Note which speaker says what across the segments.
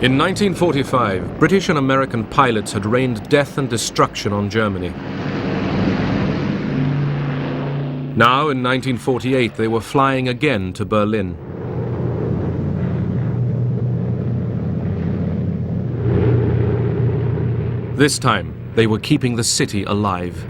Speaker 1: In 1945, British and American pilots had rained death and destruction on Germany. Now, in 1948, they were flying again to Berlin. This time, they were keeping the city alive.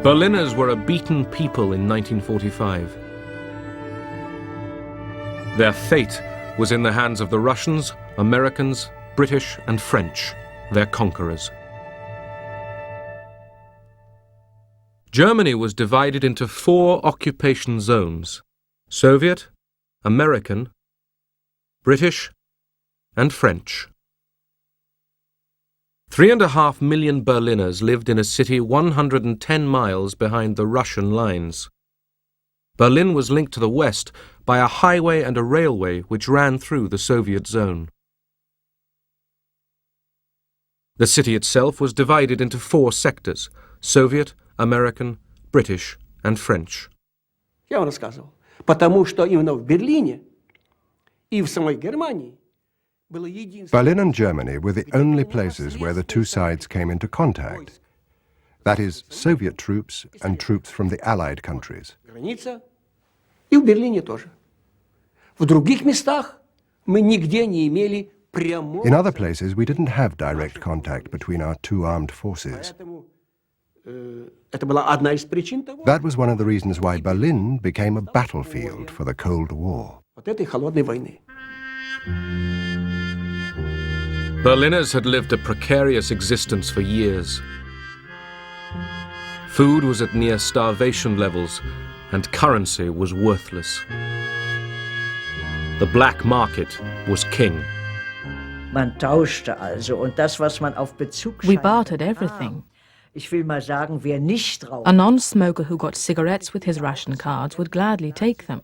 Speaker 1: Berliners were a beaten people in 1945. Their fate was in the hands of the Russians, Americans, British and French, their conquerors. Germany was divided into 4 occupation zones: Soviet, American, British and French. 3.5 million Berliners lived in a city 110 miles behind the Russian lines. Berlin was linked to the west by a highway and a railway which ran through the Soviet zone. The city itself was divided into 4 sectors: Soviet, American, British and French.
Speaker 2: Я вам рассказывал. Потому что именно в Берлине и в самой Германии
Speaker 3: Berlin and Germany were the only places where the two sides came into contact. That is, Soviet troops and troops from the Allied countries.
Speaker 2: граница, и в Берлине тоже. В других местах мы нигде не имели прямого.
Speaker 3: In other places, we didn't have direct contact between our two armed forces.
Speaker 2: Поэтому это была одна из причин того.
Speaker 3: That was one of the reasons why Berlin became a battlefield for the Cold War.
Speaker 2: Вот этой холодной войны.
Speaker 1: Berliners had lived a precarious existence for years. Food was at near starvation levels, and currency was worthless. The black market was king.
Speaker 4: Man tauschte also und das, was man auf Bezug
Speaker 5: We bartered everything.
Speaker 4: Ich will mal sagen, wer nicht raucht.
Speaker 5: A non-smoker who got cigarettes with his ration cards would gladly take them,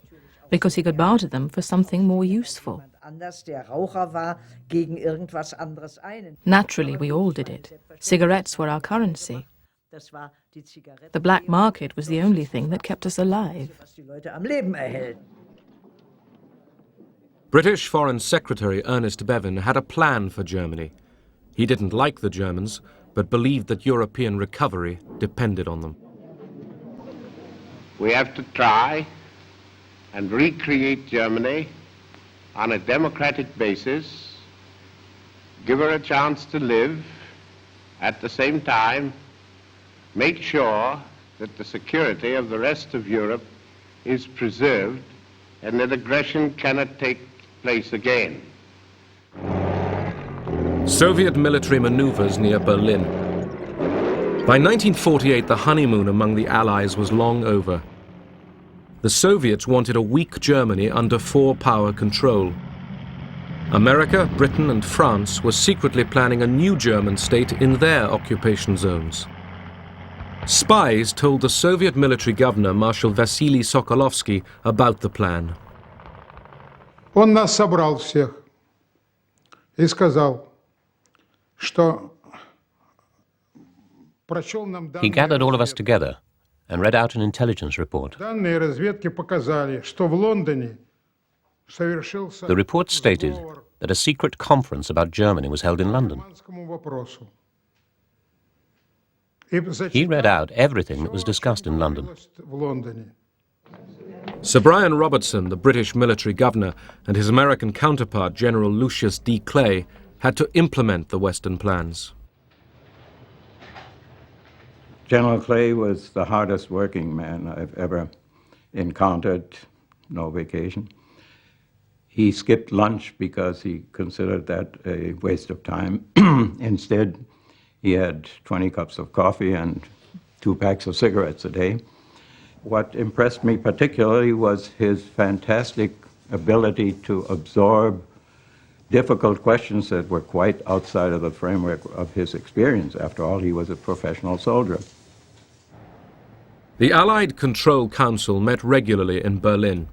Speaker 5: because he could barter them for something more useful.
Speaker 4: Anders der Raucher war, gegen irgendwas anderes einen.
Speaker 5: Naturally, we all did it. Cigarettes were our currency.
Speaker 4: Das war die Zigarette,
Speaker 5: The black market was the only thing that kept us alive.
Speaker 4: was die Leute am Leben erhält.
Speaker 1: British Foreign Secretary Ernest Bevin had a plan for Germany. He didn't like the Germans, but believed that European recovery depended on them.
Speaker 6: We have to try and recreate Germany on a democratic basis, give her a chance to live, at the same time make sure that the security of the rest of Europe is preserved and that aggression cannot take place again.
Speaker 1: Soviet military maneuvers near Berlin. By 1948, the honeymoon among the Allies was long over. The Soviets wanted a weak Germany under 4-power control. America, Britain and France were secretly planning a new German state in their occupation zones. Spies told the Soviet military governor, Marshal Vasily Sokolovsky, about the plan.
Speaker 7: Он нас собрал всех и сказал, что прочел нам
Speaker 8: He gathered all of us together and read out an intelligence report.
Speaker 7: Данные разведки показали, что в Лондоне совершился
Speaker 8: The report stated
Speaker 7: сговор
Speaker 8: that a secret conference about Germany was held in
Speaker 7: по
Speaker 8: London.
Speaker 7: германскому вопросу. И
Speaker 8: He read out everything that was discussed in London.
Speaker 7: в Лондоне.
Speaker 1: Sir Brian Robertson, the British military governor, and his American counterpart, General Lucius D. Clay, had to implement the Western plans.
Speaker 9: General Clay was the hardest working man I've ever encountered, no vacation. He skipped lunch because he considered that a waste of time. Instead, he had 20 cups of coffee and 2 packs of cigarettes a day. What impressed me particularly was his fantastic ability to absorb difficult questions that were quite outside of the framework of his experience. After all, he was a professional soldier.
Speaker 1: The Allied Control Council met regularly in Berlin.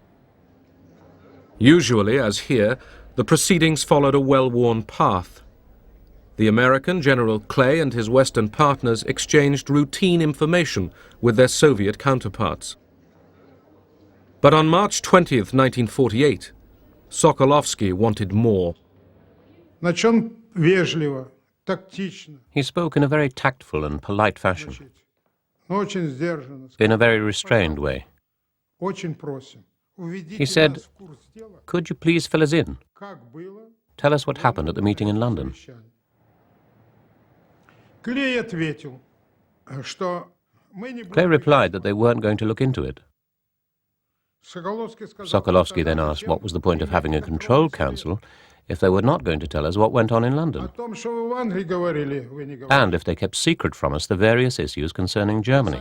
Speaker 1: Usually, as here, the proceedings followed a well-worn path. The American General Clay and his Western partners exchanged routine information with their Soviet counterparts. But on March 20th, 1948, Sokolovsky wanted more.
Speaker 8: He spoke in a very tactful and polite fashion, in a very restrained way. He said, "Could you please fill us in? Tell us what happened at the meeting in London." Clay replied that they weren't going to look into it. Sokolovsky then asked what was the point of having a control council if they were not going to tell us what went on in London, and if they kept secret from us the various issues concerning Germany.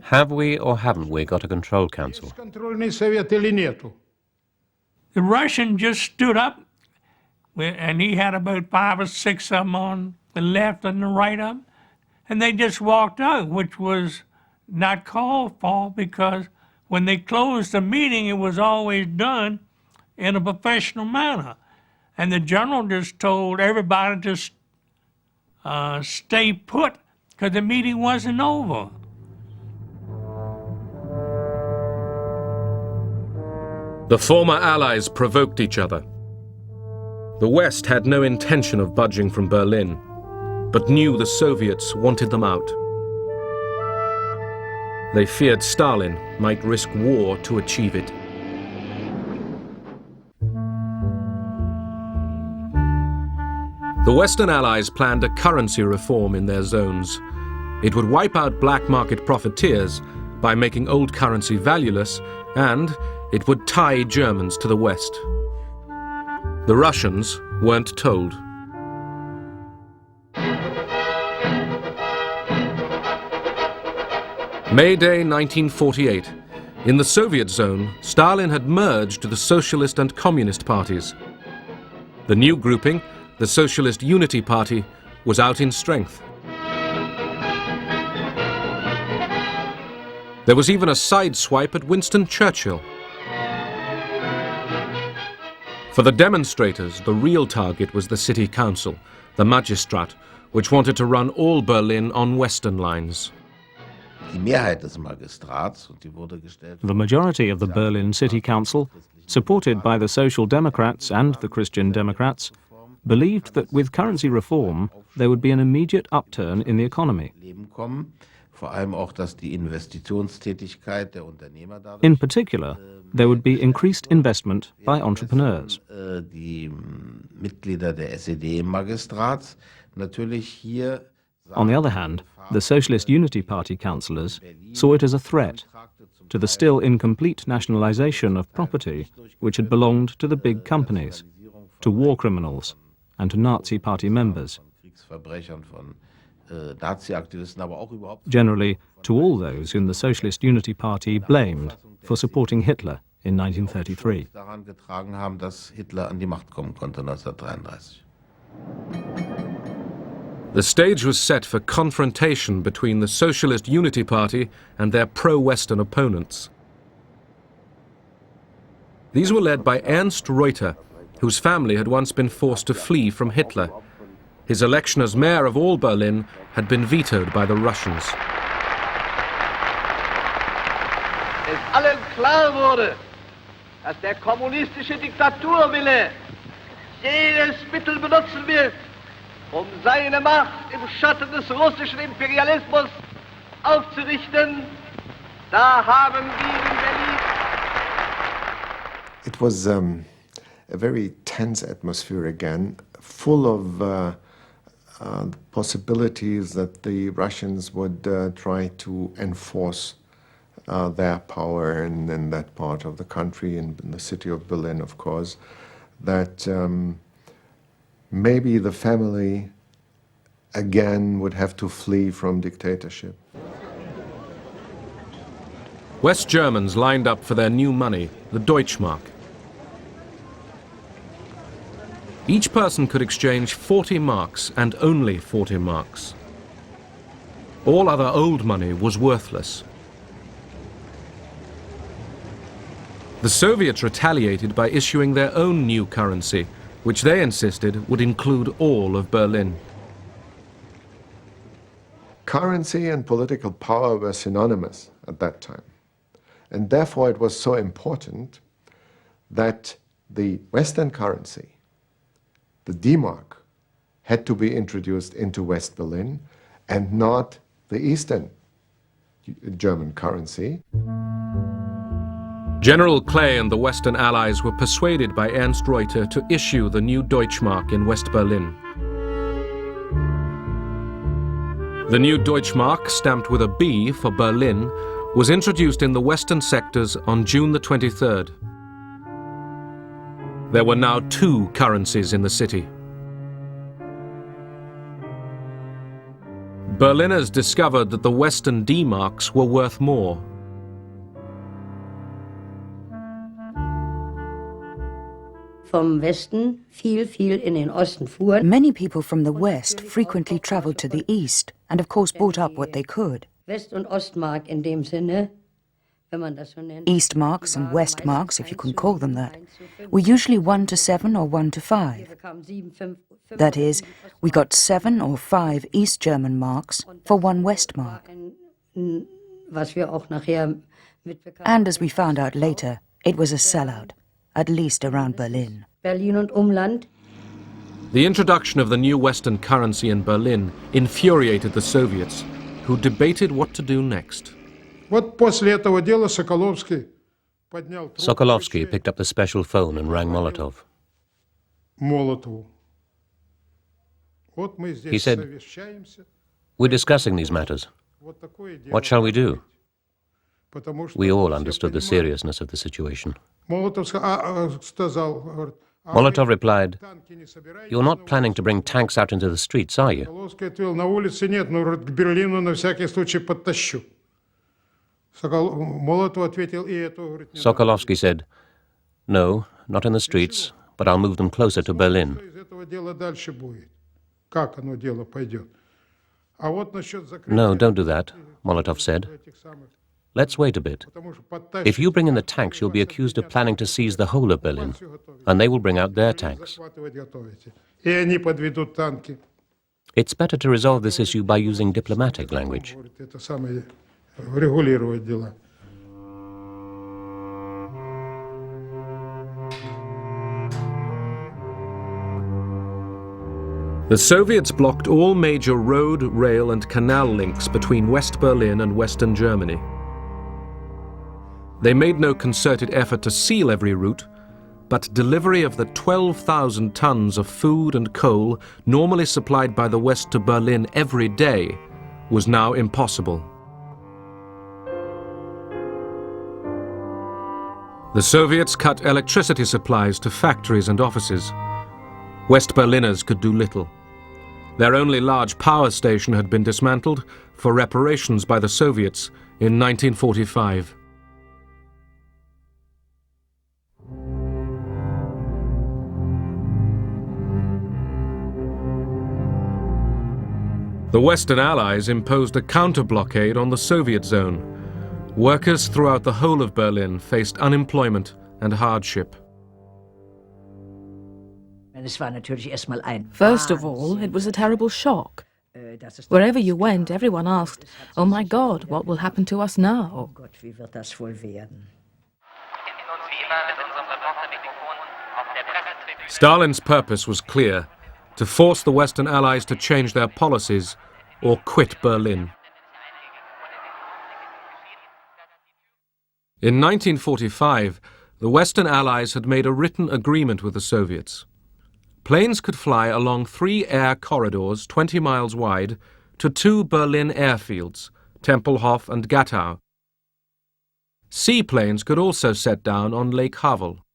Speaker 8: Have we or haven't we got a control council?
Speaker 10: The Russian just stood up, and he had about 5 or 6 of them on the left and the right of them, and they just walked out, which was not called for, because when they closed the meeting, it was always done in a professional manner. And the general just told everybody to stay put, because the meeting wasn't over.
Speaker 1: The former Allies provoked each other. The West had no intention of budging from Berlin, but knew the Soviets wanted them out. They feared Stalin might risk war to achieve it. The Western Allies planned a currency reform in their zones. It would wipe out black market profiteers by making old currency valueless, and it would tie Germans to the West. The Russians weren't told. May Day 1948. In the Soviet zone, Stalin had merged the Socialist and Communist parties. The new grouping, the Socialist Unity Party, was out in strength. There was even a sideswipe at Winston Churchill. For the demonstrators, the real target was the city council, the Magistrat, which wanted to run all Berlin on Western lines.
Speaker 11: The majority of the Berlin City Council, supported by the Social Democrats and the Christian Democrats, believed that with currency reform there would be an immediate upturn in the economy. In particular, there would be increased investment by entrepreneurs. On the other hand, the Socialist Unity Party councillors saw it as a threat to the still incomplete nationalization of property which had belonged to the big companies, to war criminals, and to Nazi Party members. Generally, to all those whom the Socialist Unity Party blamed for supporting Hitler in 1933.
Speaker 1: The stage was set for confrontation between the Socialist Unity Party and their pro-Western opponents. These were led by Ernst Reuter, whose family had once been forced to flee from Hitler. His election as mayor of all Berlin had been vetoed by the Russians.
Speaker 12: Es allen klar wurde, dass der kommunistische Diktaturwille jedes Mittel benutzen wird, seine Macht im Schatten des russischen Imperialismus aufzurichten, da haben wir in Berlin.
Speaker 13: It was a very tense atmosphere again, full of possibilities that the Russians would try to enforce their power in that part of the country, in the city of Berlin, of course, that maybe the family again would have to flee from dictatorship.
Speaker 1: West Germans lined up for their new money, the Deutschmark. Each person could exchange 40 marks and only 40 marks. All other old money was worthless. The Soviets retaliated by issuing their own new currency, which they insisted would include all of Berlin.
Speaker 13: Currency and political power were synonymous at that time. And therefore it was so important that the Western currency, the D-Mark, had to be introduced into West Berlin and not the Eastern German currency.
Speaker 1: General Clay and the Western Allies were persuaded by Ernst Reuter to issue the new Deutschmark in West Berlin. The new Deutschmark, stamped with a B for Berlin, was introduced in the western sectors on June the 23rd. There were now two currencies in the city. Berliners discovered that the Western D-marks were worth more.
Speaker 14: Vom Westen viel in den Osten fuhren.
Speaker 15: Many people from the West frequently traveled to the East and of course bought up what they could.
Speaker 14: West- und Ostmark in dem Sinne, wenn man das so nennt.
Speaker 15: East marks and West marks, if you can call them that, were usually 1 to 7 or 1 to 5. That is, we got 7 or 5 East German marks for 1 West mark.
Speaker 14: Was wir auch nachher
Speaker 15: And as we found out later, it was a sellout, at least around Berlin.
Speaker 14: Berlin und Umland.
Speaker 1: The introduction of the new Western currency in Berlin infuriated the Soviets, who debated what to do next.
Speaker 7: Вот после этого дела Соколовский поднял трубку.
Speaker 8: Sokolovsky picked up the special phone and rang Molotov.
Speaker 7: Молотову. Вот мы здесь
Speaker 8: He said,
Speaker 7: совещаемся.
Speaker 8: "We're discussing these matters.
Speaker 7: Вот такое дело.
Speaker 8: What shall we do?"
Speaker 7: Потому что
Speaker 8: We all
Speaker 7: все
Speaker 8: understood the
Speaker 7: понимают.
Speaker 8: seriousness of the situation.
Speaker 7: Молотов сказал, говорит,
Speaker 8: Molotov replied,
Speaker 7: танки не собираете?
Speaker 8: "You're not planning to bring tanks out into the streets, are you?"
Speaker 7: Соколовский ответил, на улице нет, но говорит, к Берлину на всякий случай подтащу. Молотов ответил, и это, говорит, не
Speaker 8: Sokolovsky said, "No, not in the streets, but I'll move them closer to Berlin."
Speaker 7: Что из этого дела дальше будет? Как оно дело пойдет? А вот насчет закрытия...
Speaker 8: "No, don't do that," Molotov said.
Speaker 7: этих самых,
Speaker 8: "Let's wait a bit.
Speaker 7: потому что подтащат,
Speaker 8: If you bring in the tanks, you'll be accused of planning to seize the whole of Berlin, and they will bring out their tanks.
Speaker 7: захватывать готовите. И они подведут танки.
Speaker 8: It's better to resolve this issue by using diplomatic language."
Speaker 7: Говорит, это самое, регулировать дела.
Speaker 1: The Soviets blocked all major road, rail and canal links between West Berlin and Western Germany. They made no concerted effort to seal every route, but delivery of the 12,000 tons of food and coal normally supplied by the West to Berlin every day was now impossible. The Soviets cut electricity supplies to factories and offices. West Berliners could do little. Their only large power station had been dismantled for reparations by the Soviets in 1945. The Western Allies imposed a counter-blockade on the Soviet zone. Workers throughout the whole of Berlin faced unemployment and hardship.
Speaker 5: First of all, it was a terrible shock. Wherever you went, everyone asked, "Oh my God, what will happen to us now?"
Speaker 1: Stalin's purpose was clear: to force the Western Allies to change their policies or quit Berlin. In 1945, the Western Allies had made a written agreement with the Soviets. planes could fly along 3 air corridors 20 miles wide to 2 Berlin airfields, Tempelhof and Gatow. Seaplanes could also set down on Lake Havel.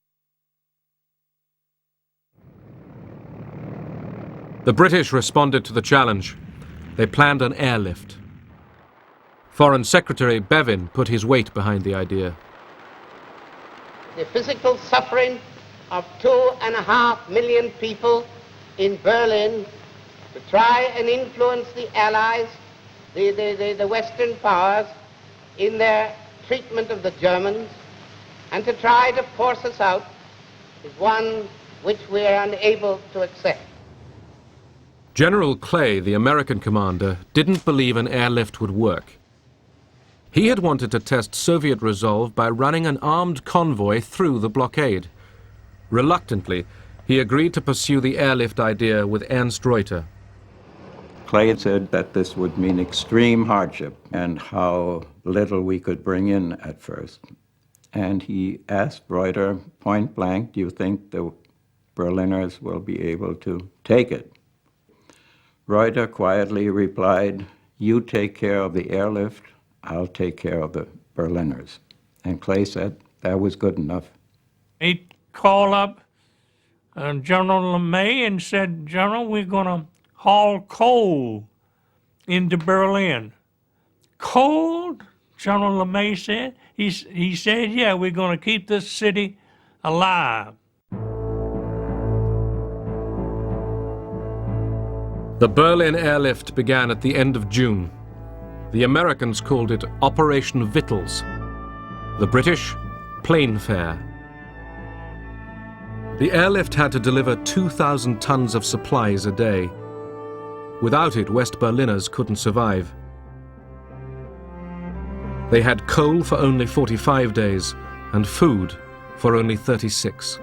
Speaker 1: The British responded to the challenge. They planned an airlift. Foreign Secretary Bevin put his weight behind the idea.
Speaker 6: The physical suffering of 2.5 million people in Berlin to try and influence the Allies, the Western powers, in their treatment of the Germans, and to try to force us out, is one which we are unable to accept.
Speaker 1: General Clay, the American commander, didn't believe an airlift would work. He had wanted to test Soviet resolve by running an armed convoy through the blockade. Reluctantly, he agreed to pursue the airlift idea with Ernst Reuter.
Speaker 9: Clay said that this would mean extreme hardship and how little we could bring in at first. And he asked Reuter point blank, do you think the Berliners will be able to take it? Reuter quietly replied, you take care of the airlift, I'll take care of the Berliners. And Clay said that was good enough.
Speaker 10: He called up General LeMay and said, General, we're going to haul coal into Berlin. Coal? General LeMay said. He said, yeah, we're going to keep this city alive.
Speaker 1: The Berlin airlift began at the end of June. The Americans called it Operation Vittles. The British, Plain Fare. The airlift had to deliver 2,000 tons of supplies a day. Without it, West Berliners couldn't survive. They had coal for only 45 days and food for only 36.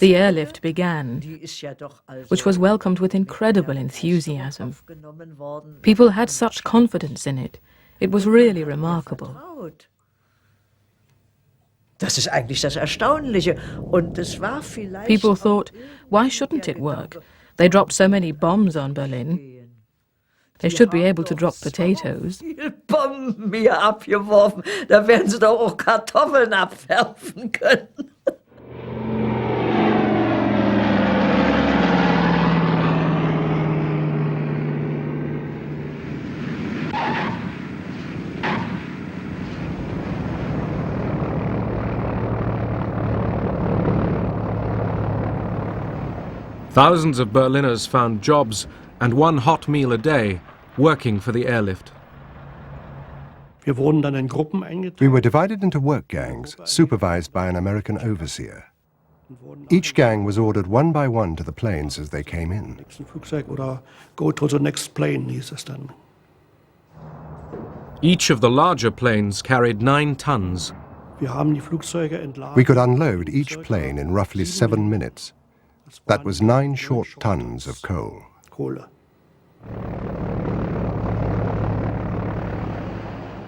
Speaker 5: The airlift began, which was welcomed with incredible enthusiasm. People had such confidence in it. It was really remarkable. People thought, why shouldn't it work? They dropped so many bombs on Berlin. They should be able to drop potatoes.
Speaker 4: Bomben mir abgeworfen, da werden sie doch auch Kartoffeln abwerfen können.
Speaker 1: Thousands of Berliners found jobs and one hot meal a day working for the airlift.
Speaker 3: We were divided into work gangs, supervised by an American overseer. Each gang was ordered one by one to the planes as they came in.
Speaker 1: Each of the larger planes carried 9 tons.
Speaker 3: We could unload each plane in roughly 7 minutes. That was 9 short tons of coal.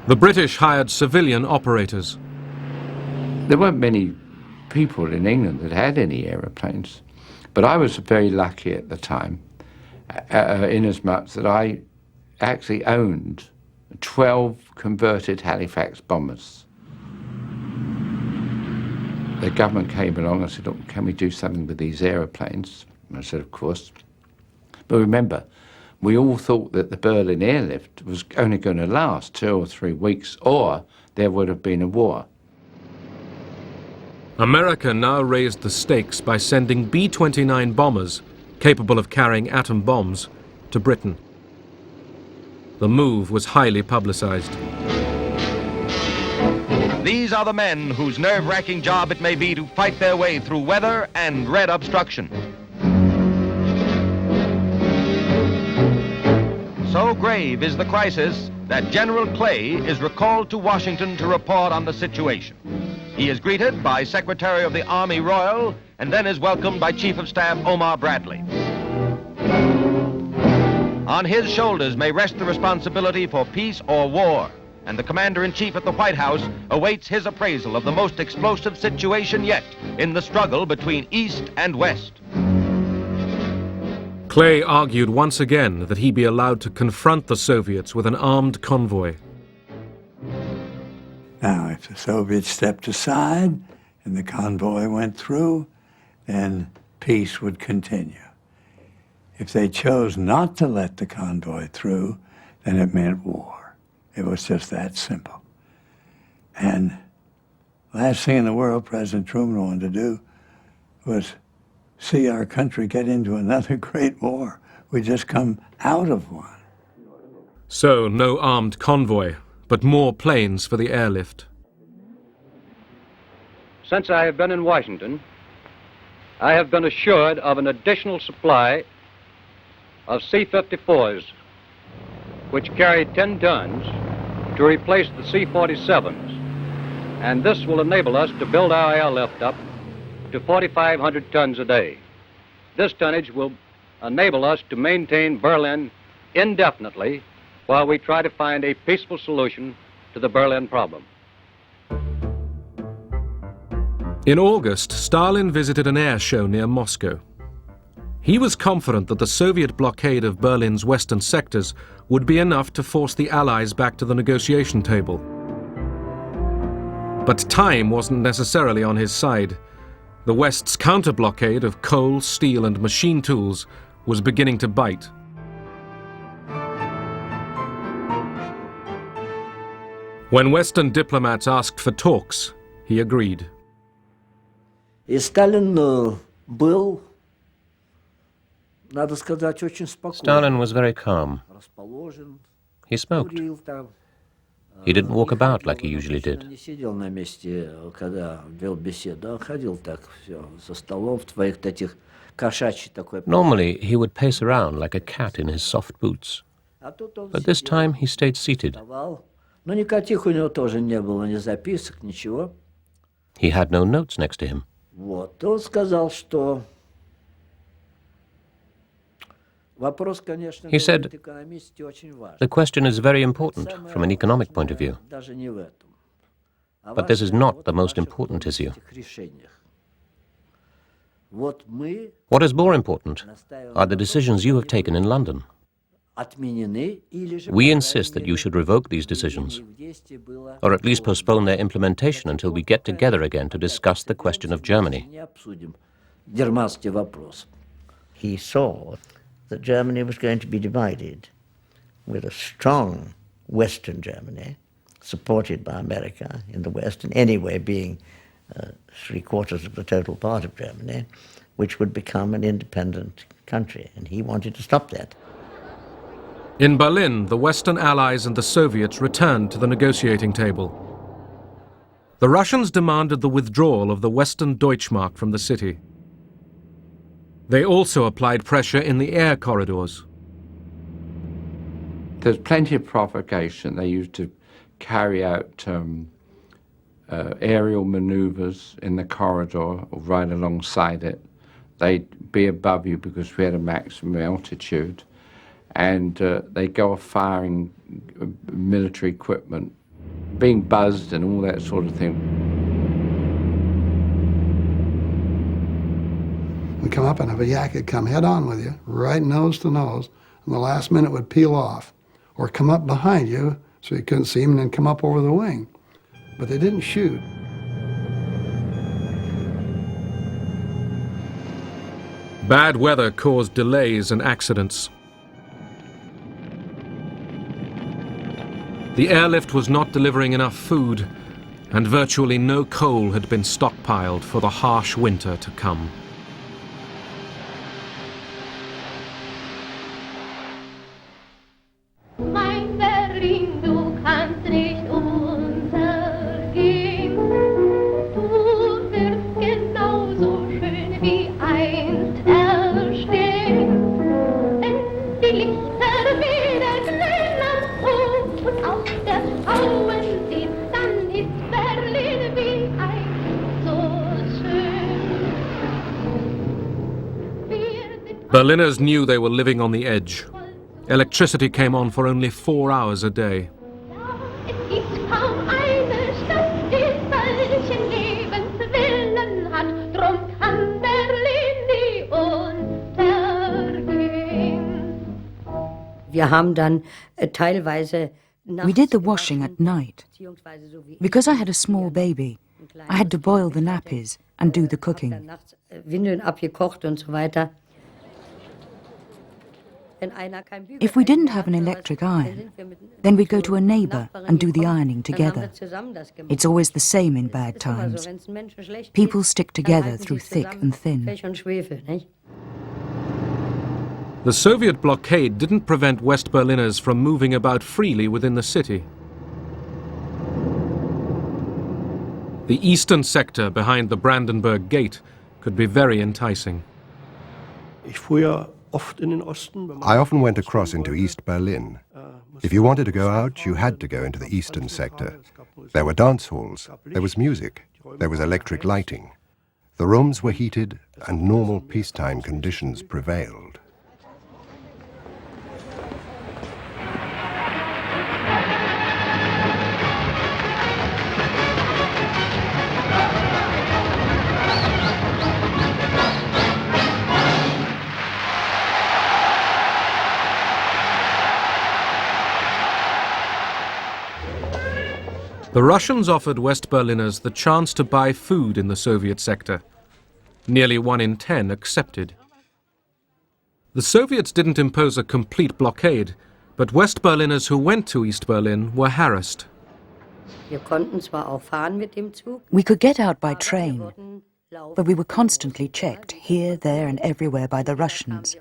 Speaker 1: The British hired civilian operators.
Speaker 16: There weren't many people in England that had any aeroplanes, but I was very lucky at the time, inasmuch that I actually owned 12 converted Halifax bombers. The government came along and said, look, can we do something with these aeroplanes? And I said, of course. But remember, we all thought that the Berlin airlift was only going to last 2 or 3 weeks, or there would have been a war.
Speaker 1: America now raised the stakes by sending B-29 bombers, capable of carrying atom bombs, to Britain. The move was highly publicized.
Speaker 17: These are the men whose nerve-wracking job it may be to fight their way through weather and red obstruction. So grave is the crisis that General Clay is recalled to Washington to report on the situation. He is greeted by Secretary of the Army Royal and then is welcomed by Chief of Staff Omar Bradley. On his shoulders may rest the responsibility for peace or war, and the Commander-in-Chief at the White House awaits his appraisal of the most explosive situation yet in the struggle between East and West.
Speaker 1: Clay argued once again that he be allowed to confront the Soviets with an armed convoy.
Speaker 18: Now, if the Soviets stepped aside and the convoy went through, then peace would continue. If they chose not to let the convoy through, then it meant war. It was just that simple. And last thing in the world President Truman wanted to do was see our country get into another great war. We just come out of one.
Speaker 1: So, no armed convoy, but more planes for the airlift.
Speaker 19: Since I have been in Washington, I have been assured of an additional supply of C-54s, which carry 10 tons, to replace the C-47s. And this will enable us to build our airlift up to 4,500 tons a day. This tonnage will enable us to maintain Berlin indefinitely while we try to find a peaceful solution to the Berlin problem.
Speaker 1: In August, Stalin visited an air show near Moscow. He was confident that the Soviet blockade of Berlin's western sectors would be enough to force the Allies back to the negotiation table. But time wasn't necessarily on his side. The West's counter-blockade of coal, steel, and machine tools was beginning to bite. When Western diplomats asked for talks, he agreed.
Speaker 4: Stalin
Speaker 8: was very calm. He smoked. He didn't walk about like he usually did. Normally, he would pace around like a cat in his soft boots. But this time, he stayed seated. He had no notes next to him. He said, the question is very important from an economic point of view. But this is not the most important issue. What is more important are the decisions you have taken in London. We insist that you should revoke these decisions, or at least postpone their implementation until we get together again to discuss the question of Germany.
Speaker 4: He saw that Germany was going to be divided, with a strong Western Germany, supported by America in the West, and anyway being 3/4 of the total part of Germany, which would become an independent country, and he wanted to stop that.
Speaker 1: In Berlin, the Western Allies and the Soviets returned to the negotiating table. The Russians demanded the withdrawal of the Western Deutschmark from the city. They also applied pressure in the air corridors.
Speaker 16: There's plenty of provocation. They used to carry out aerial maneuvers in the corridor or right alongside it. They'd be above you because we had a maximum altitude. And they'd go off firing military equipment, being buzzed and all that sort of thing.
Speaker 7: We come up and if a yak would come head on with you, right nose to nose, and the last minute would peel off, or come up behind you so you couldn't see him and then come up over the wing. But they didn't shoot.
Speaker 1: Bad weather caused delays and accidents. The airlift was not delivering enough food, and virtually no coal had been stockpiled for the harsh winter to come.
Speaker 20: Mein Berlin, du kannst nicht untergehen. Du wirst genauso schön wie einst erstehen. Wenn die Lichter wieder Frauen sehen, dann ist Berlin wie ein so schön.
Speaker 1: Berliners knew they were living on the edge. Electricity came on for only 4 hours a day.
Speaker 20: Es gibt kaum eine Stadt, die solchen Lebenswillen hat, drum kann Berlin nie untergehen.
Speaker 14: Wir haben dann teilweise
Speaker 15: We did the washing at night. Because I had a small baby, I had to boil the nappies and do the cooking.
Speaker 14: nachts Windeln abgekocht und so weiter.
Speaker 15: If we didn't have an electric iron, then we'd go to a neighbour and do the ironing together. It's always the same in bad times. People stick together through thick and thin.
Speaker 1: The Soviet blockade didn't prevent West Berliners from moving about freely within the city. The eastern sector behind the Brandenburg Gate could be very enticing.
Speaker 3: I often went across into East Berlin. If you wanted to go out, you had to go into the eastern sector. There were dance halls, there was music, there was electric lighting. The rooms were heated and normal peacetime conditions prevailed.
Speaker 1: The Russians offered West Berliners the chance to buy food in the Soviet sector. Nearly 1 in 10 accepted. The Soviets didn't impose a complete blockade, but West Berliners who went to East Berlin were harassed.
Speaker 15: We could get out by train, but we were constantly checked here, there and everywhere by the Russians.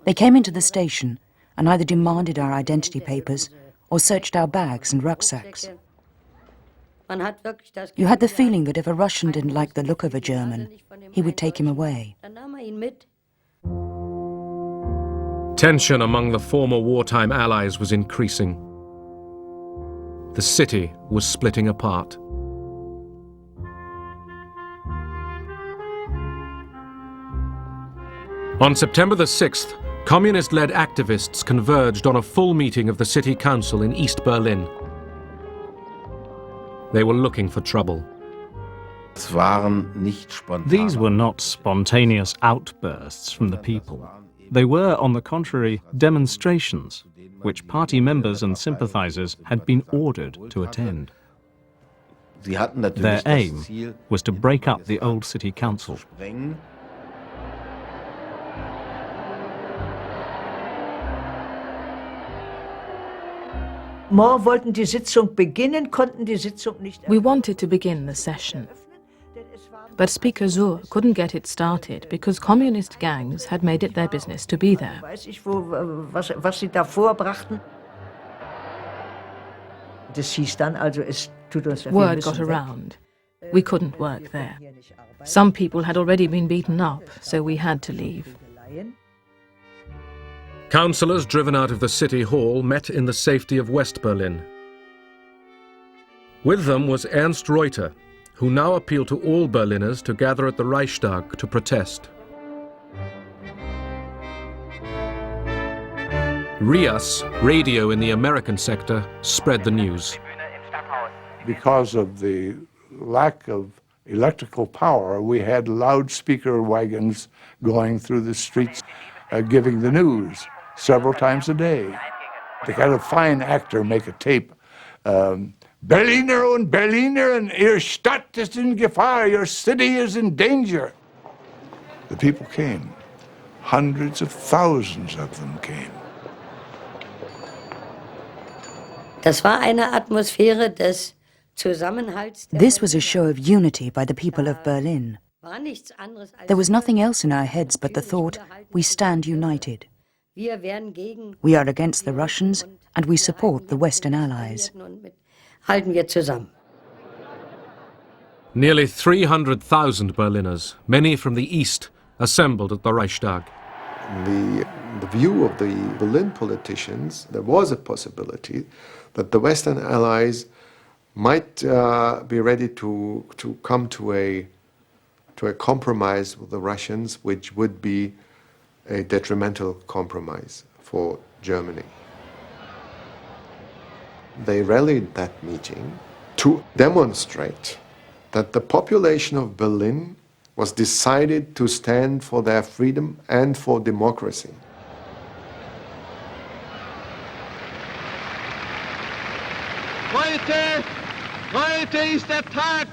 Speaker 15: They came into the station and either demanded our identity papers or searched our bags and rucksacks. You had the feeling that if a Russian didn't like the look of a German, he would take him away.
Speaker 1: Tension among the former wartime allies was increasing. The city was splitting apart. On September the 6th, communist-led activists converged on a full meeting of the city council in East Berlin. They were looking for trouble.
Speaker 11: These were not spontaneous outbursts from the people. They were, on the contrary, demonstrations, which party members and sympathizers had been ordered to attend. Their aim was to break up the old city council.
Speaker 5: We wanted to begin the session, but Speaker Suhr couldn't get it started because communist gangs had made it their business to be there. Word got around. We couldn't work there. Some people had already been beaten up, so we had to leave.
Speaker 1: Councillors driven out of the city hall met in the safety of West Berlin. With them was Ernst Reuter, who now appealed to all Berliners to gather at the Reichstag to protest. RIAS, radio in the American sector, spread the news.
Speaker 21: Because of the lack of electrical power, we had loudspeaker wagons going through the streets giving the news several times a day. They had a fine actor make a tape. Berliner und Berliner, Ihr Stadt ist in Gefahr, your city is in danger. The people came. Hundreds of thousands of them came.
Speaker 14: Das war eine Atmosphäre des Zusammenhalts.
Speaker 15: This was a show of unity by the people of Berlin. There was nothing else in our heads but the thought, we stand united. We are against the Russians and we support the Western Allies.
Speaker 14: Halten wir zusammen.
Speaker 1: Nearly 300,000 Berliners, many from the east, assembled at the Reichstag.
Speaker 13: The the view of the Berlin politicians, there was a possibility that the Western Allies might be ready to come to a compromise with the Russians, which would be a detrimental compromise for Germany. They rallied that meeting to demonstrate that the population of Berlin was decided to stand for their freedom and for democracy.
Speaker 12: Heute ist der Tag,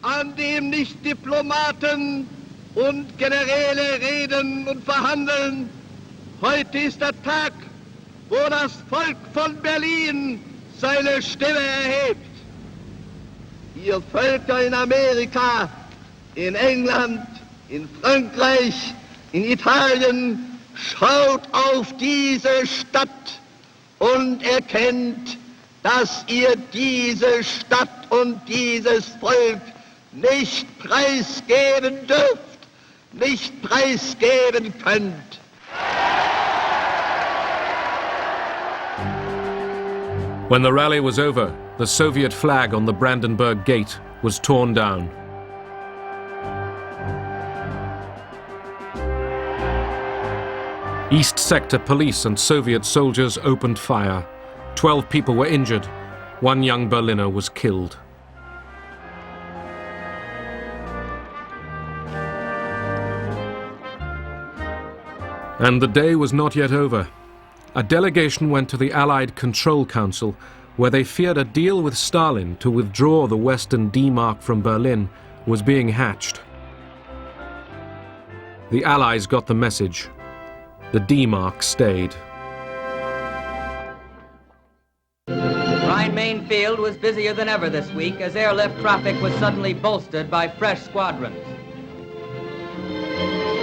Speaker 12: an dem nicht Diplomaten und Generäle reden und verhandeln. Heute ist der Tag, wo das Volk von Berlin seine Stimme erhebt. Ihr Völker in Amerika, in England, in Frankreich, in Italien, schaut auf diese Stadt und erkennt, dass ihr diese Stadt und dieses Volk nicht preisgeben dürft, nicht preisgeben könnt.
Speaker 1: When the rally was over, the Soviet flag on the Brandenburg Gate was torn down. East Sector police and Soviet soldiers opened fire. 12 people were injured. One young Berliner was killed. And the day was not yet over. A delegation went to the Allied Control Council, where they feared a deal with Stalin to withdraw the Western D-Mark from Berlin was being hatched. The Allies got the message. The D-Mark stayed.
Speaker 2: Rhine-Main field was busier than ever this week as airlift traffic was suddenly bolstered by fresh squadrons.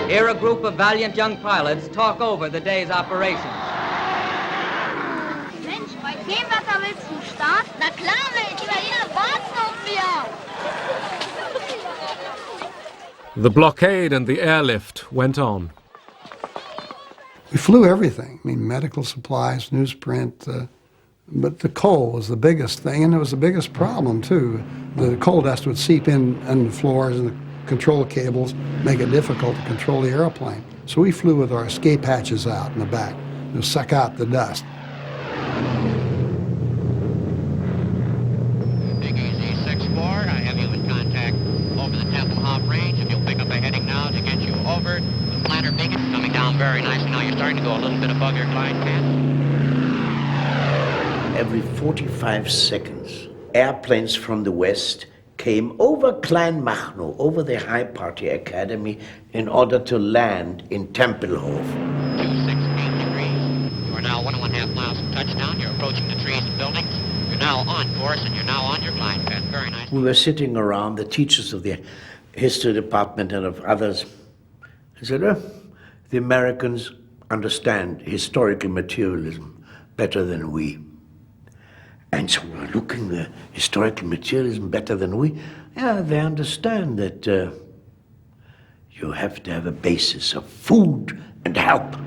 Speaker 2: Here a group of valiant young pilots talk over the day's operations.
Speaker 20: Mensch, bei dem Wetter willst du starten? Na klar, Mensch, die Italiener warten auf mir.
Speaker 1: The blockade and the airlift went on.
Speaker 7: We flew everything. I mean, medical supplies, newsprint, but the coal was the biggest thing, and it was the biggest problem, too. The coal dust would seep in the floors and the control cables, make it difficult to control the airplane. So we flew with our escape hatches out in the back to suck out the dust.
Speaker 22: Big Easy 6-4, I have you in contact over the Tempelhof range. If you'll pick up a heading now to get you over the Planter Beacon, coming down very nicely. Now you're starting to go a little bit above your glide path.
Speaker 23: Every 45 seconds, airplanes from the west came over Kleinmachnow, over the High Party Academy, in order to land in Tempelhof.
Speaker 22: 268 degrees. You are now 1.5 miles from touchdown. You're approaching the trees and buildings. You're now on course, and you're now on your glide path. Very nice.
Speaker 23: We were sitting around, the teachers of the history department and of others. I said, the Americans understand historical materialism better than we. And so we're looking at historical materialism better than we. Yeah, they understand that you have to have a basis of food and help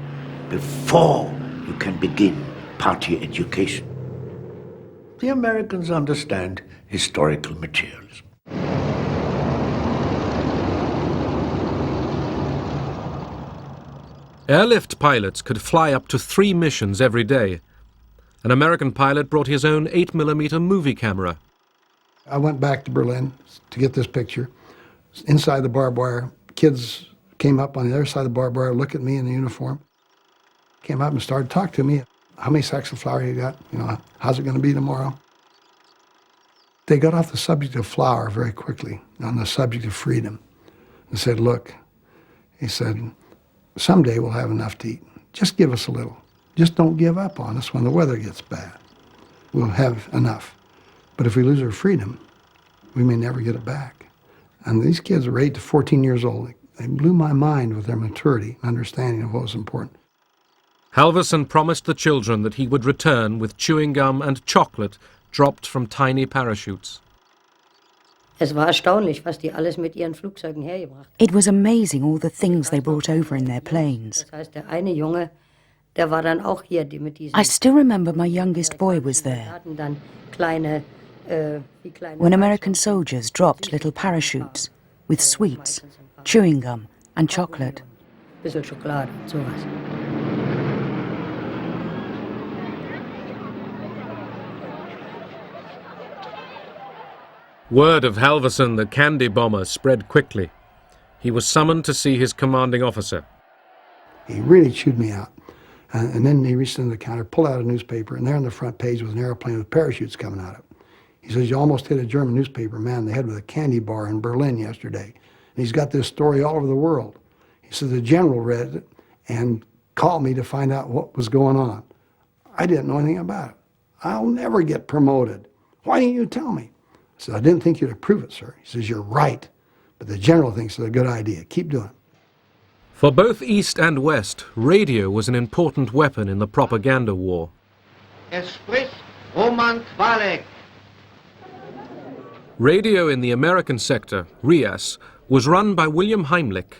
Speaker 23: before you can begin party education. The Americans understand historical materialism.
Speaker 1: Airlift pilots could fly up to 3 missions every day. An American pilot brought his own 8mm movie camera.
Speaker 7: I went back to Berlin to get this picture. Inside the barbed wire, kids came up on the other side of the barbed wire, looked at me in the uniform, came up and started talking to me. How many sacks of flour you got? You know, how's it going to be tomorrow? They got off the subject of flour very quickly, on the subject of freedom. And said, look, he said, someday we'll have enough to eat. Just give us a little. Just don't give up on us when the weather gets bad. We'll have enough. But if we lose our freedom, we may never get it back. And these kids were 8 to 14 years old. They blew my mind with their maturity and understanding of what was important.
Speaker 1: Halvorsen promised the children that he would return with chewing gum and chocolate dropped from tiny parachutes.
Speaker 14: Es war erstaunlich, was die alles mit ihren Flugzeugen hergebracht haben.
Speaker 15: It was amazing all the things they brought over in their planes.
Speaker 14: Das heißt, der eine Junge, der war dann auch hier mit diesen...
Speaker 15: I still remember my youngest boy was there.
Speaker 14: hatten dann kleine, wie kleine...
Speaker 15: When American soldiers dropped little parachutes with sweets, chewing gum and chocolate.
Speaker 14: Bisschen Schokolade, sowas.
Speaker 1: Word of Halverson, the candy bomber, spread quickly. He was summoned to see his commanding officer.
Speaker 7: He really chewed me out. And then he reached into the counter, pulled out a newspaper, and there on the front page was an airplane with parachutes coming out of it. He says, you almost hit a German newspaper man in the head with a candy bar in Berlin yesterday. And he's got this story all over the world. He said the general read it and called me to find out what was going on. I didn't know anything about it. I'll never get promoted. Why didn't you tell me? I said, I didn't think you'd approve it, sir. He says, you're right, but the general thinks it's a good idea. Keep doing it.
Speaker 1: For both East and West, radio was an important weapon in the propaganda war.
Speaker 12: Es spricht Roman Kwalek.
Speaker 1: Radio in the American sector, RIAS, was run by William Heimlich.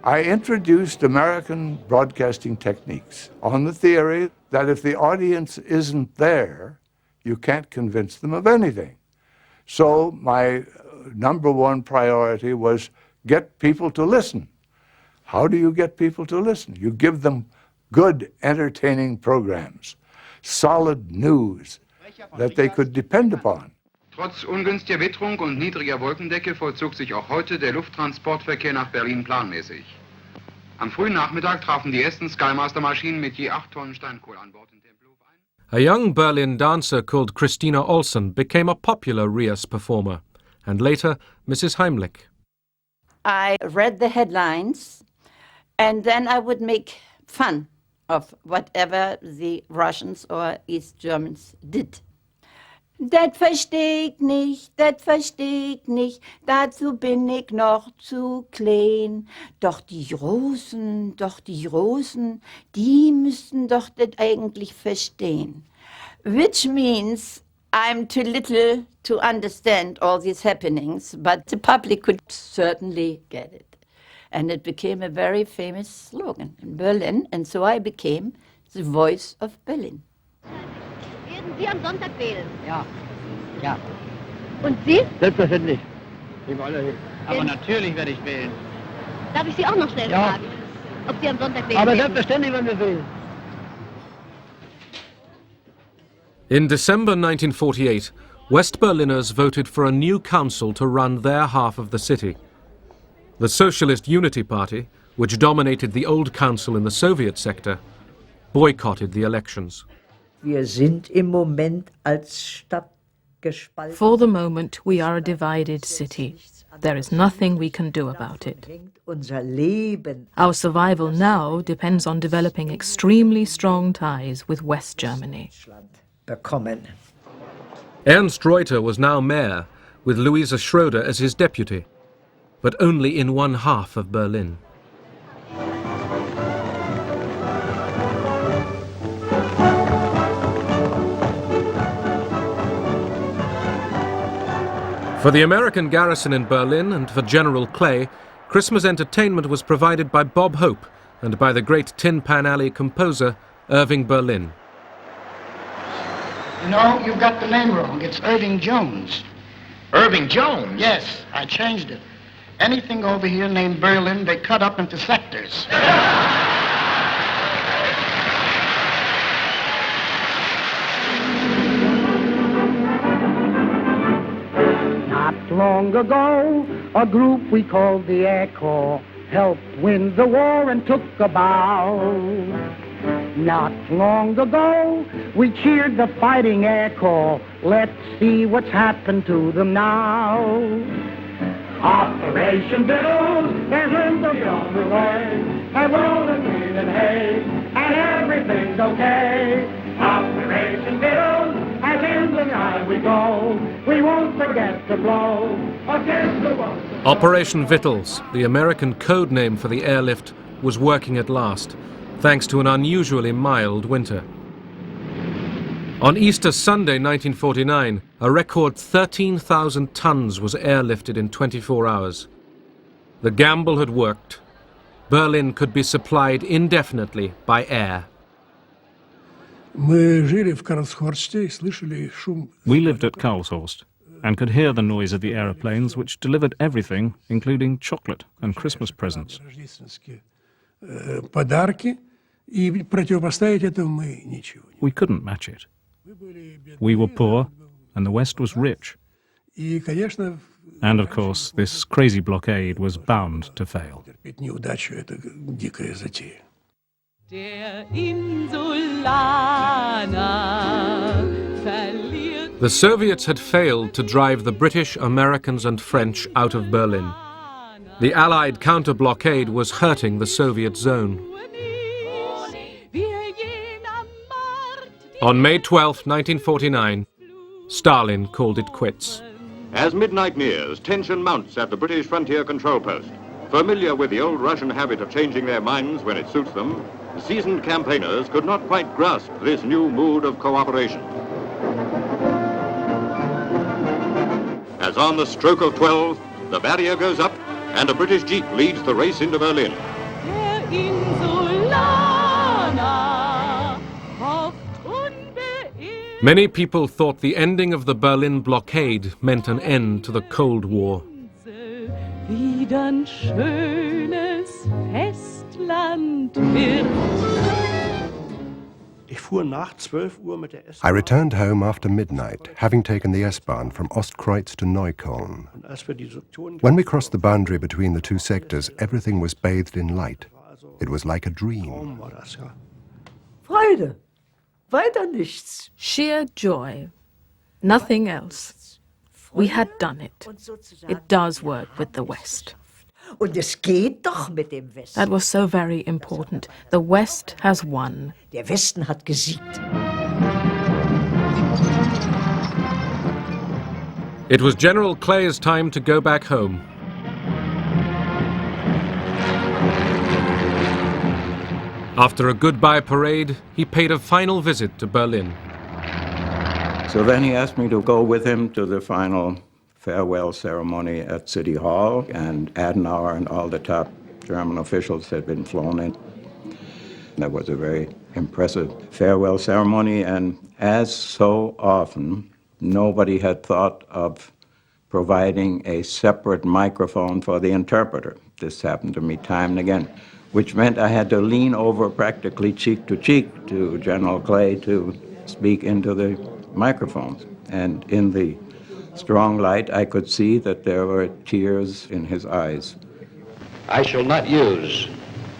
Speaker 21: I introduced American broadcasting techniques on the theory that if the audience isn't there, you can't convince them of anything. So my number one priority was get people to listen. How do you get people to listen? You give them good, entertaining programs, solid news that they could depend upon.
Speaker 6: Trotz ungünstiger Witterung und niedriger Wolkendecke vollzog sich auch heute der Lufttransportverkehr nach Berlin planmäßig. Am frühen Nachmittag trafen die ersten Skymaster-Maschinen mit je 8 Tonnen Steinkohle an Bord in Tempelhof ein.
Speaker 1: A young Berlin dancer called Christina Olsen became a popular RIAS performer, and later Mrs. Heimlich.
Speaker 9: I read the headlines, and then I would make fun of whatever the Russians or East Germans did. Das versteh ich nicht, dazu bin ich noch zu klein. Doch die Russen, die müssten doch das eigentlich verstehen. Which means I'm too little to understand all these happenings, but the public could certainly get it. And it became a very famous slogan in Berlin, and so I became the voice of Berlin.
Speaker 20: Werden Sie am Sonntag wählen?
Speaker 2: Ja. Ja.
Speaker 20: Und Sie?
Speaker 2: Selbstverständlich. Aber natürlich werde ich wählen.
Speaker 20: Darf ich Sie auch noch schnell fragen, ob Sie am Sonntag wählen
Speaker 2: Aber
Speaker 20: werden?
Speaker 2: selbstverständlich werden wir wählen.
Speaker 1: In December 1948, West Berliners voted for a new council to run their half of the city. The Socialist Unity Party, which dominated the old council in the Soviet sector, boycotted the elections.
Speaker 4: Wir sind im Moment als Stadt gespalten.
Speaker 5: For the moment, we are a divided city. There is nothing we can do about it.
Speaker 4: Unser Leben
Speaker 5: Our survival now depends on developing extremely strong ties with West Germany.
Speaker 4: bekommen.
Speaker 1: Ernst Reuter was now mayor, with Louisa Schroeder as his deputy, but only in one half of Berlin. For the American garrison in Berlin and for General Clay, Christmas entertainment was provided by Bob Hope and by the great Tin Pan Alley composer Irving Berlin.
Speaker 10: You know, you've got the name wrong. It's Irving Jones.
Speaker 17: Irving Jones?
Speaker 10: Yes, I changed it. Anything over here named Berlin, they cut up into sectors.
Speaker 24: Not long ago, a group we called the Air Corps helped win the war and took a bow. Not long ago, we cheered the fighting Air Corps. Let's see what's happened to them now. Operation Biddle is in the only way, and rolling wheat and hay, and everything's okay. Operation Biddle, as in the eye we go, we won't forget to blow against the one.
Speaker 1: Operation Vittles, the American code name for the airlift, was working at last, thanks to an unusually mild winter. On Easter Sunday 1949, a record 13,000 tons was airlifted in 24 hours. The gamble had worked. Berlin could be supplied indefinitely by air.
Speaker 11: We lived at Karlshorst and could hear the noise of the aeroplanes, which delivered everything, including chocolate and Christmas presents. We couldn't match it. We were poor, and the West was rich. And of course, this crazy blockade was bound to fail.
Speaker 1: The Soviets had failed to drive the British, Americans and French out of Berlin. The Allied counter-blockade was hurting the Soviet zone. On May 12, 1949, Stalin called it quits.
Speaker 8: As midnight nears, tension mounts at the British frontier control post. Familiar with the old Russian habit of changing their minds when it suits them, seasoned campaigners could not quite grasp this new mood of cooperation. As on the stroke of 12, the barrier goes up and a British jeep leads the race into Berlin.
Speaker 1: Many people thought the ending of the Berlin blockade meant an end to the Cold War.
Speaker 3: I returned home after midnight, having taken the S-Bahn from Ostkreuz to Neukölln. When we crossed the boundary between the two sectors, everything was bathed in light. It was like a dream.
Speaker 5: Freude. Weiter nichts. Sheer joy. Nothing else. We had done it. It does work with the West. That was so very important. The West has won.
Speaker 14: Der Westen hat gesiegt.
Speaker 1: It was General Clay's time to go back home. After a goodbye parade, he paid a final visit to Berlin.
Speaker 16: So then he asked me to go with him to the final farewell ceremony at City Hall, and Adenauer and all the top German officials had been flown in. That was a very impressive farewell ceremony, and as so often, nobody had thought of providing a separate microphone for the interpreter. This happened to me time and again, which meant I had to lean over practically cheek to General Clay to speak into the microphones. And in the strong light, I could see that there were tears in his eyes.
Speaker 12: I shall not use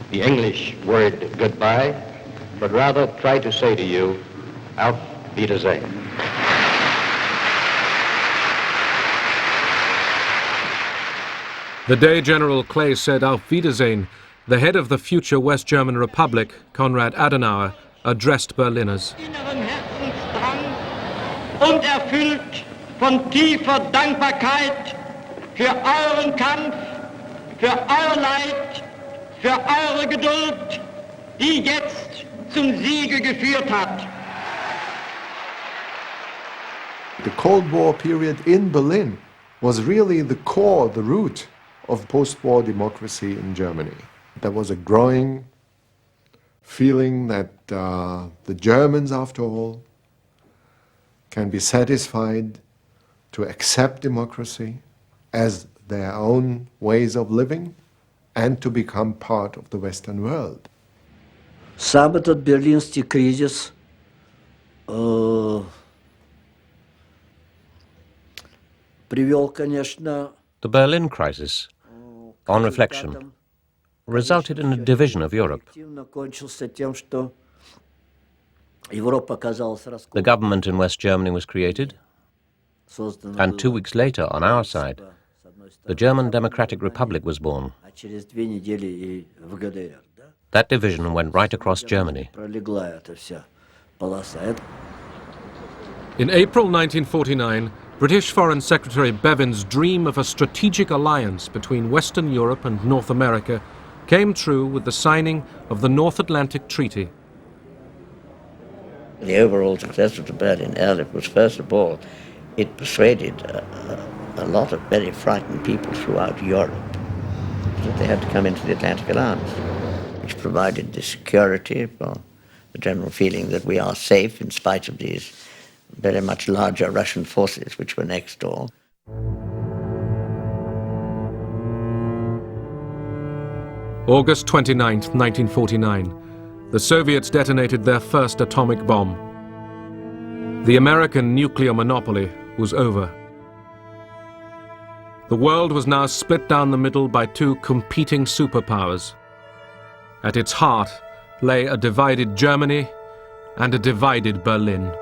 Speaker 12: the English word goodbye, but rather try to say to you, Auf Wiedersehen.
Speaker 1: The day General Clay said Auf Wiedersehen, the head of the future West German Republic, Konrad Adenauer, addressed Berliners.
Speaker 18: Und erfüllt von tiefer Dankbarkeit für euren Kampf, für euer Leid, für eure Geduld, die jetzt zum Siege geführt hat.
Speaker 13: The Cold War period in Berlin was really the core, the root of post-war democracy in Germany. There was a growing feeling that the Germans, after all, can be satisfied to accept democracy as their own ways of living and to become part of the Western world.
Speaker 23: Сам этот берлинский кризис привел, конечно...
Speaker 19: The Berlin crisis, on reflection, resulted in a division of Europe. The government in West Germany was created, and 2 weeks later, on our side, the German Democratic Republic was born. That division went right across Germany.
Speaker 1: In April 1949, British Foreign Secretary Bevin's dream of a strategic alliance between Western Europe and North America came true with the signing of the North Atlantic Treaty.
Speaker 4: The overall success of the Berlin airlift was, first of all, it persuaded a lot of very frightened people throughout Europe that they had to come into the Atlantic Alliance, which provided the security for the general feeling that we are safe in spite of these very much larger Russian forces which were next door.
Speaker 1: August 29th, 1949, the Soviets detonated their first atomic bomb. The American nuclear monopoly was over. The world was now split down the middle by two competing superpowers. At its heart lay a divided Germany and a divided Berlin.